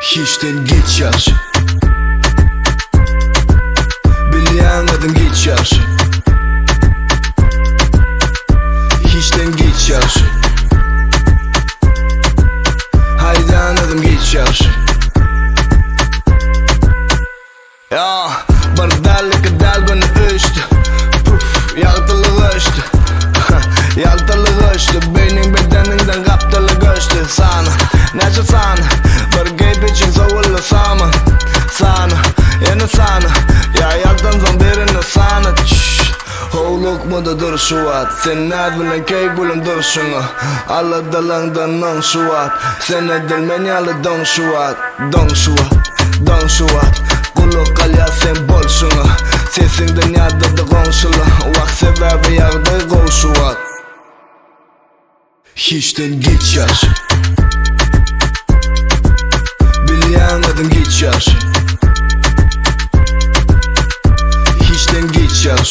Hiçten geçer. Bilyen adım geçer. Hiçten geçer. Haydan adım geçer. Ya bardalık dal bana üstü. Puf yaltılık üstü. Yaltılık üstü. Benim bedeninden kaptılık üstü. Sana nece sana bir için zavullu sama. Sana yine sana. Ya yaltan zan birini sana. Hoğluk mu da dur şu at. Sen ne bilen keyk bulun dur şunu. Alla dalangdan non şu at. Sen ne dilmen yalı don şu at. Don şu at. Don şu at. Kuluk kalya sen bol şunu. Sesinden yada da konşulu. Vak sebebi yardı gol şu at. Hiçten geçer. Bilyen adım geçer. Hiçten geçer.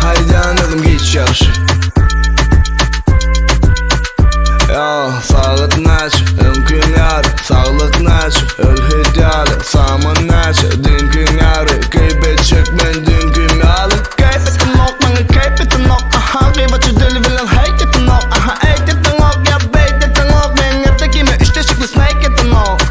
Haydan adım geçer. Ya sağlık naç, mümkün yar. Sağlık naç, ölhüt yar. Saman naç, dünkün yar. Kaybedecek ben dünkün yar. Kaybetin ok, bana kaybetin ok. Aha, kıybatçı deli bilen hayketin ok. Aha, eydetin ok, ya beydetin ok. Ben yerdekime işte şıklı snaketin ok.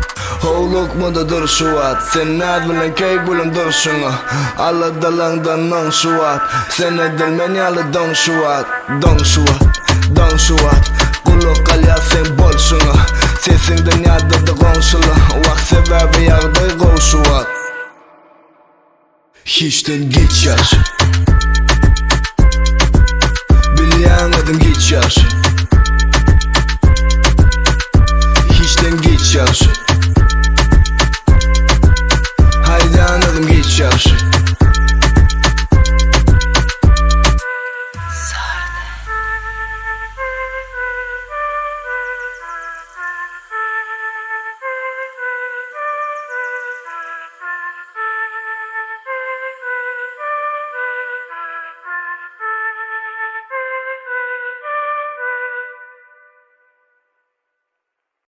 Hoğluk mu da dur şu at. Sen ne bilen keyk bulun dur şunu. Alla dalangdan non şu at. Sen ne dilmen yalı don şu at. Don şu at, don şu at. Kuluk kalya sen bol şunu. Sesinden yada da konşulu. Vak sebebi yardı gol şu at. Hiçten geçer. Bilyen adım geçer.